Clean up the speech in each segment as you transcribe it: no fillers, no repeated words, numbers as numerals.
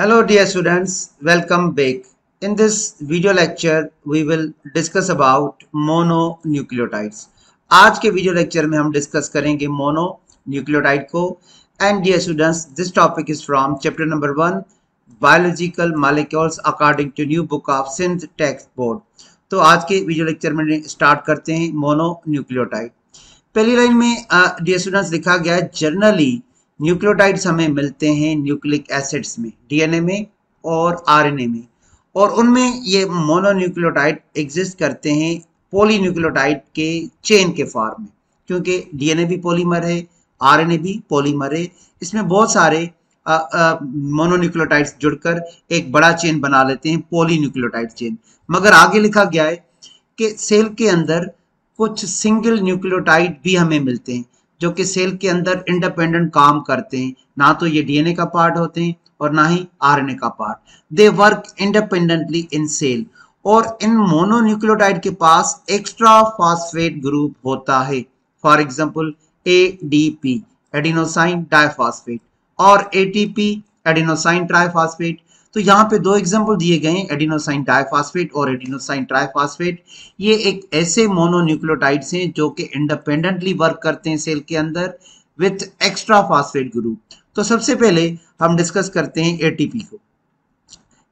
Hello dear students, welcome back. In this video lecture, we will discuss about mononucleotides. आज के video lecture में हम discuss करेंगे mononucleotide को. And dear students, this topic is from chapter number 1 biological molecules according to new book of Sindh text board. तो आज के video lecture में स्टार्ट करते हैं मोनोन्यूक्लियोटाइड. पहली लाइन में डियर स्टूडेंट्स लिखा गया है जनरली न्यूक्लियोटाइड्स हमें मिलते हैं न्यूक्लिक एसिड्स में, डीएनए में और आरएनए में, और उनमें ये मोनोन्यूक्लियोटाइड एग्जिस्ट करते हैं पॉलीन्यूक्लियोटाइड के चेन के फॉर्म में, क्योंकि डीएनए भी पॉलीमर है, आरएनए भी पॉलीमर है. इसमें बहुत सारे मोनोन्यूक्लियोटाइड्स जुड़कर एक बड़ा चेन बना लेते हैं, पॉलीन्यूक्लियोटाइड चेन. मगर आगे लिखा गया है कि सेल के अंदर कुछ सिंगल न्यूक्लियोटाइड भी हमें मिलते हैं जो कि सेल के अंदर इंडिपेंडेंट काम करते हैं. ना तो ये डीएनए का पार्ट होते हैं और ना ही आरएनए का part. They work independently in cell. और इन मोनोन्यूक्लियोटाइड के पास एक्स्ट्रा फॉस्फेट ग्रुप होता है. For example ADP adenosine diphosphate और एटीपी एडिनोसाइन ट्राइफॉस्फेट. तो यहाँ पे दो एग्जांपल दिए गए हैं, एडिनोसाइन डाइफॉस्फेट और एडिनोसाइन ट्राइफॉस्फेट. ये एक ऐसे मोनोन्यूक्लियोटाइड्स हैं जो कि इंडिपेंडेंटली वर्क करते हैं सेल के अंदर विथ एक्स्ट्रा फॉस्फेट ग्रुप. तो सबसे पहले हम डिस्कस करते हैं एटीपी को.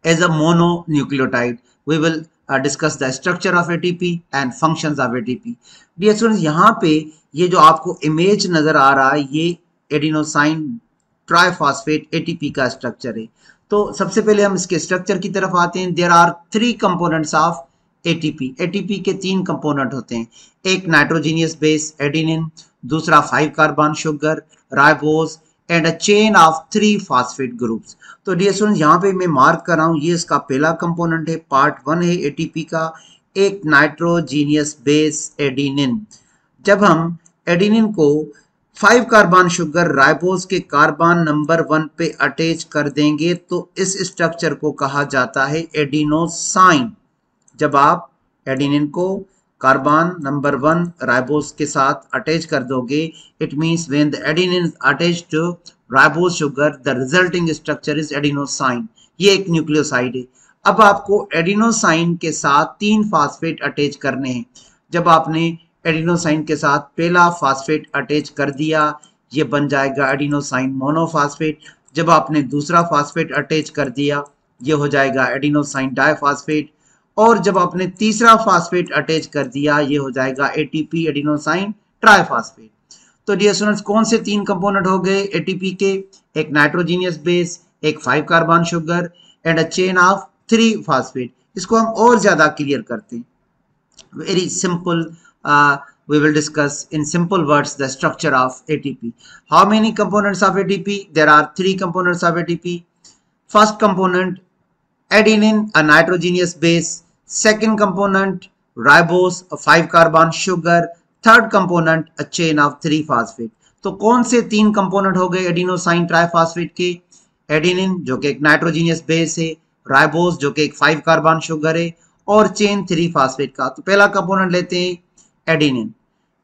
As a mononucleotide we will discuss the structure of ATP and functions of ATP. Dear students, यहाँ पे ये जो आपको इमेज नजर आ रहा है ये एडिनोसाइन ट्राइफॉस्फेट एटीपी का स्ट्रक्चर है. तो सबसे पहले हम इसके स्ट्रक्चर की तरफ आते हैं. There are 3 components of ATP. ATP के 3 कंपोनेंट होते हैं. एक नाइट्रोजीनियस बेस एडेनिन, दूसरा 5 carbon sugar ribose and a chain of 3 phosphate groups. तो डियर स्टूडेंट्स, यहाँ पे मैं मार्क कर रहा हूँ, ये इसका पहला कंपोनेंट है, पार्ट 1 है एटीपी का, एक नाइट्रोजीनियस बेस एडेनिन. जब हम एडेनिन को 5 कार्बन शुगर राइबोज के कार्बन नंबर 1 पे अटैच कर देंगे तो इस स्ट्रक्चर को कहा जाता है एडिनोसाइन. जब आप एडेनिन को कार्बन नंबर 1 राइबोज के साथ अटैच कर दोगे, it means when the adenine is attached to ribose sugar the resulting structure is adenosine. ये एक न्यूक्लियोसाइड है. अब आपको एडिनोसाइन के साथ 3 फॉस्फेट अटैच करने हैं. जब आपने एडिनोसाइन के साथ पहला फॉस्फेट अटैच कर दिया, ये बन जाएगा एडिनोसाइन मोनोफॉस्फेट. जब आपने दूसरा फॉस्फेट अटैच कर दिया, ये हो जाएगा एडिनोसाइन डाइफॉस्फेट. और जब आपने तीसरा फॉस्फेट अटैच कर दिया, ये हो जाएगा एटीपी एडिनोसाइन ट्राइफॉस्फेट. तो डियर स्टूडेंट्स, कौन से 3 कंपोनेंट हो गए एटीपी के? एक नाइट्रोजीनियस बेस, एक 5 carbon sugar and a chain of 3 phosphate. इसको हम और ज्यादा क्लियर करते हैं. Very simple. We will discuss in simple words the structure of ATP. How many components of ATP? There are 3 components of ATP. First component adenine, a nitrogenous base. Second component ribose, a 5 carbon sugar. Third component a chain of 3 phosphate. तो कौन से 3 component हो गए adenosine triphosphate के? Adenine जो कि एक nitrogenous base है, राइबोस जो कि एक 5 कार्बन शुगर है, और चेन 3 फॉस्फेट का. तो पहला कंपोनेंट लेते हैं एडेनिन.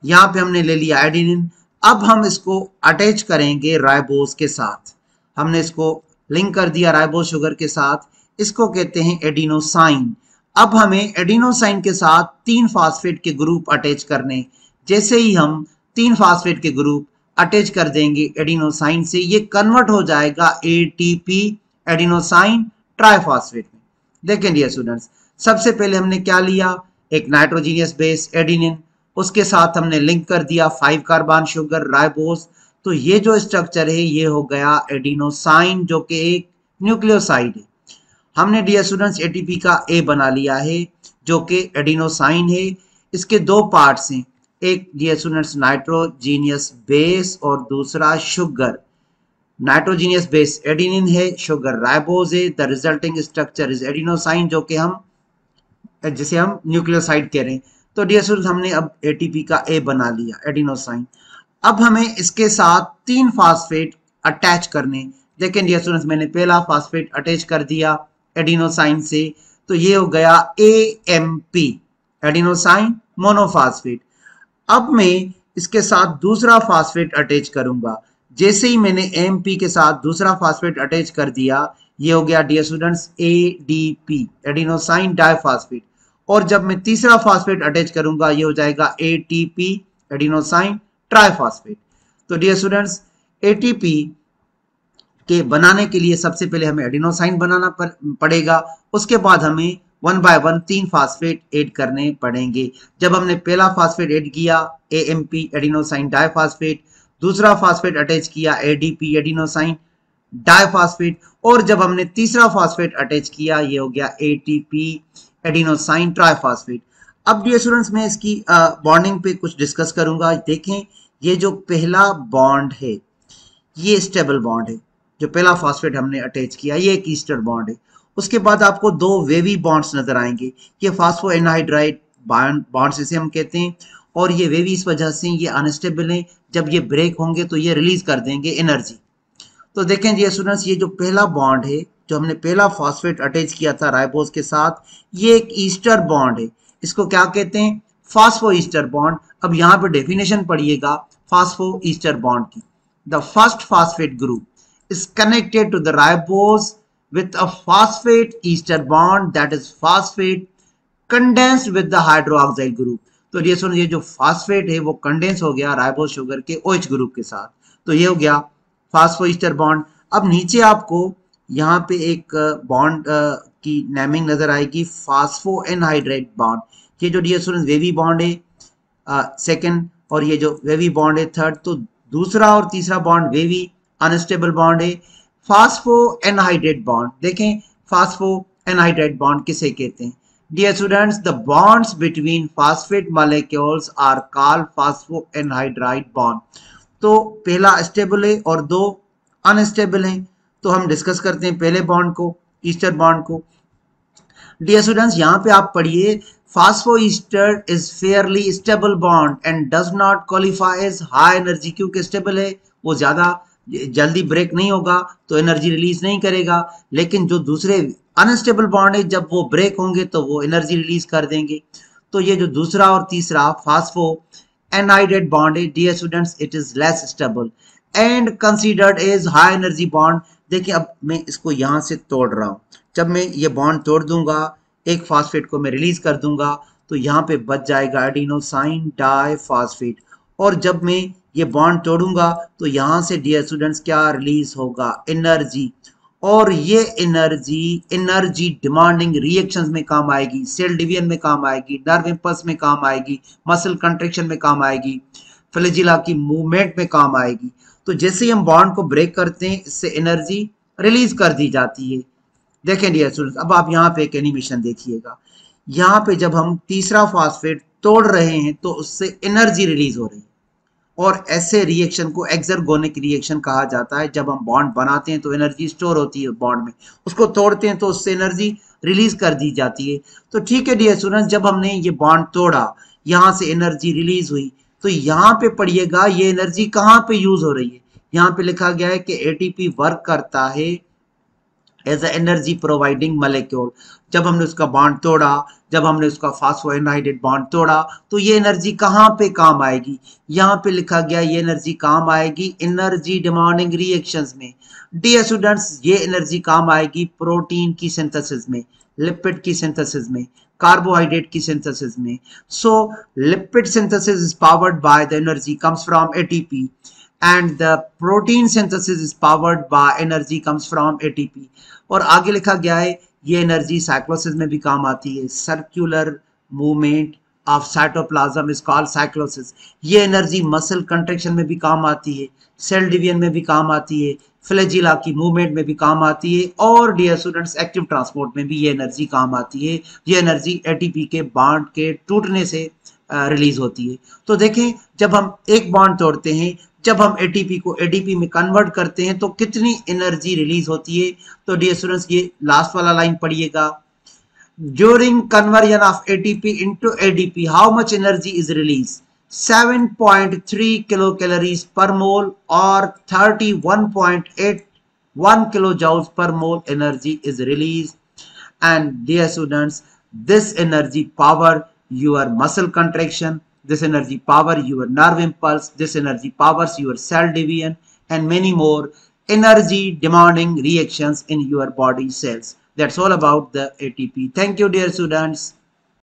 यहाँ पे हमने ले लिया एडेनिन. अब हम इसको अटैच करेंगे राइबोस के साथ. हमने इसको लिंक कर दिया राइबोस शुगर के साथ. इसको कहते हैं एडिनोसाइन. अब हमें एडिनोसाइन के साथ 3 फॉस्फेट के ग्रुप अटैच करने. जैसे ही हम 3 फॉस्फेट के ग्रुप अटैच कर देंगे एडिनोसाइन से, ये कन्वर्ट हो जाएगा एटीपी एडिनोसाइन ट्राइफॉस्फेट में. देखें डियर स्टूडेंट्स, सबसे पहले हमने क्या लिया? एक नाइट्रोजीनियस बेस एडेनिन, उसके साथ हमने लिंक कर दिया 5 कार्बन शुगर राइबोस. तो ये जो स्ट्रक्चर है ये हो गया एडिनोसाइन जो कि एक न्यूक्लियोसाइड है. हमने डियर स्टूडेंट्स एटीपी का ए बना लिया है जो कि एडिनोसाइन है. इसके 2 पार्ट्स हैं, एक डियर स्टूडेंट्स नाइट्रोजीनियस बेस और दूसरा शुगर. नाइट्रोजीनियस बेस एडेनिन है, शुगर राइबोस है. The resulting structure is adenosine जो कि जिसे हम न्यूक्लियोसाइड कह रहे हैं. तो डियर स्टूडेंट्स, हमने अब एटीपी का ए बना लिया एडिनोसाइन. अब हमें इसके साथ 3 फॉस्फेट अटैच करने. देखें डियर स्टूडेंट्स, मैंने पहला फॉस्फेट अटैच कर दिया एडिनोसाइन से, तो ये हो गया एएमपी एडिनोसाइन मोनोफॉस्फेट. अब मैं इसके साथ दूसरा फॉस्फेट अटैच करूंगा. जैसे ही मैंने AMP के साथ दूसरा फास्फेट अटैच कर दिया, ये हो गया dear students ADP, adenosine diphosphate. और जब मैं तीसरा फास्फेट अटैच करूंगा ये हो जाएगा ATP, एडिनोसाइन ट्राइफॉस्फेट। तो डियर स्टूडेंट्स ATP के बनाने के लिए सबसे पहले हमें एडिनोसाइन बनाना पड़ेगा, उसके बाद हमें 1 बाय 1 3 फास्फेट ऐड करने पड़ेंगे। जब हमने पहला फास्फेट ऐड किया AMP, एडिनोसाइन डाइफॉस्फेट, दूसरा फास्फेट अटैच किया ADP, एडिनोसाइन डाइफॉस्फेट, और जब हमने तीसरा फास्फेट अटैच किया ये हो गया ATP, एडिनोसाइन ट्राइफॉस्फेट। अब डियर स्टूडेंट्स मैं इसकी बॉन्डिंग पे कुछ डिस्कस करूंगा। देखें ये जो पहला बॉन्ड है ये स्टेबल बॉन्ड है, जो पहला फॉस्फेट हमने अटैच किया ये एक ईस्टर बॉन्ड है। उसके बाद आपको दो वेवी बॉन्ड्स नजर आएंगे, ये फास्फोएनहाइड्राइड बॉन्ड्स इसे हम कहते हैं, और ये वेवी इस वजह से ये अनस्टेबल हैं, जब ये ब्रेक होंगे तो ये रिलीज कर देंगे एनर्जी। तो देखें जी स्टूडेंट्स ये जो पहला बॉन्ड है, जो हमने पहला फॉस्फेट अटैच किया था राइबोस के साथ, ये एक ईस्टर बॉन्ड है, इसको क्या कहते हैं, फास्फो ईस्टर बॉन्ड। अब यहाँ पे डेफिनेशन पढ़िएगा फास्फो ईस्टर बॉन्ड की। The first phosphate group is connected to the ribose with a phosphate ester bond, that is phosphate condensed with the hydroxyl group। तो ये सुनो ये जो फास्फेट है वो कंडेंस हो गया राइबोस शुगर के OH ग्रुप के साथ, तो ये हो गया फास्फो ईस्टर बॉन्ड। अब नीचे आपको यहाँ पे एक बॉन्ड की नेमिंग नजर आएगी, फास्फो एनहाइड्राइड बॉन्ड। ये जो डियर स्टूडेंट्स वेवी बॉन्ड है सेकंड, और ये जो वेवी बॉन्ड है थर्ड। तो दूसरा और तीसरा बॉन्ड वेवी अनस्टेबल बॉन्ड है। फास्फो एनहाइड्राइड बॉन्ड, देखें फास्फो एनहाइड्राइड बॉन्ड किसे कहते हैं dear students, the bonds between phosphate molecules are called phospho anhydride bond. तो पहला स्टेबल है और दो अनस्टेबल हैं। तो हम डिस्कस करते हैं पहले बॉन्ड को, ईस्टर बॉन्ड को। डियर स्टूडेंट्स यहाँ पे आप पढ़िए, phosphoester is fairly stable bond and does not qualify as high energy, क्योंकि स्टेबल है वो ज्यादा जल्दी ब्रेक नहीं होगा तो एनर्जी रिलीज नहीं करेगा। लेकिन जो दूसरे अनस्टेबल बॉन्ड है जब वो ब्रेक होंगे तो वो एनर्जी रिलीज कर देंगे। तो ये जो दूसरा और तीसरा फास्फो एनहाइड्राइड बॉन्ड है dear students, it is less stable and considered as high energy bond. देखिए अब मैं इसको यहाँ से तोड़ रहा हूँ, जब मैं ये बॉन्ड तोड़ दूंगा एक फास्फेट को मैं रिलीज कर दूंगा तो यहाँ पे बच जाएगा एडिनोसाइन डाइफॉस्फेट, और जब मैं ये बॉन्ड तोड़ूंगा तो यहाँ से डियर स्टूडेंट्स क्या रिलीज होगा, एनर्जी। और ये एनर्जी डिमांडिंग रिएक्शंस में काम आएगी, सेल डिवीजन में काम आएगी, नर्व इंपल्स में काम आएगी, मसल कंट्रैक्शन में काम आएगी, फ्लैजिला की मूवमेंट में काम आएगी। तो जैसे ही हम बॉन्ड को ब्रेक करते हैं इससे एनर्जी रिलीज कर दी जाती है। देखें डियर स्टूडेंट्स अब आप यहाँ पे एक एनिमेशन देखिएगा, यहाँ पे जब हम तीसरा फास्फेट तोड़ रहे हैं तो उससे एनर्जी रिलीज हो रही है, और ऐसे रिएक्शन को एक्सर्गोनिक रिएक्शन कहा जाता है। जब हम बॉन्ड बनाते हैं तो एनर्जी स्टोर होती है बॉन्ड में, उसको तोड़ते हैं तो उससे एनर्जी रिलीज कर दी जाती है। तो ठीक है डियर स्टूडेंट्स, जब हमने ये बॉन्ड तोड़ा यहाँ से एनर्जी रिलीज हुई, तो यहाँ पे पढ़िएगा ये एनर्जी कहाँ पे यूज हो रही है। यहाँ पे लिखा गया है कि ATP वर्क करता है as a energy providing molecule. जब हमने उसका बॉन्ड तोड़ा, जब हमने उसका फास्फोएनहाइड्रेट बॉन्ड तोड़ा तो ये एनर्जी कहाँ पे काम आएगी, यहाँ पे लिखा गया ये एनर्जी काम आएगी एनर्जी डिमांडिंग रिएक्शंस में। डियर स्टूडेंट्स ये एनर्जी काम आएगी प्रोटीन की सिंथेसिस में, लिपिड की सिंथेसिस में, कार्बोहाइड्रेट की सिंथेसिस में। So lipid synthesis is powered by the energy comes from ATP and the protein synthesis is powered by energy comes from ATP। और आगे लिखा गया है ये एनर्जी साइक्लोसिस में भी काम आती है, circular movement of cytoplasm is called cyclosis. ये एनर्जी मसल कंट्रैक्शन में भी काम आती है, सेल डिवीजन में भी काम आती है, फ्लैजिला की मूवमेंट में भी काम आती है, और डियर स्टूडेंट्स एक्टिव ट्रांसपोर्ट में भी ये एनर्जी काम आती है। ये एनर्जी ATP के बॉन्ड के टूटने से रिलीज होती है। तो देखें जब हम एक बॉन्ड तोड़ते हैं, जब हम ATP को ADP में कन्वर्ट करते हैं तो कितनी एनर्जी रिलीज होती है। तो डियर स्टूडेंट्स ये लास्ट वाला लाइन पढ़िएगा, during conversion of ATP into ADP how much energy is release, 7.3 kilo calories per mole और 31.81 kilo joules per mole energy is release. And dear students this energy power your muscle contraction, this energy power your nerve impulse, this energy powers your cell division, and many more energy demanding reactions in your body cells. That's all about the ATP. Thank you, dear students.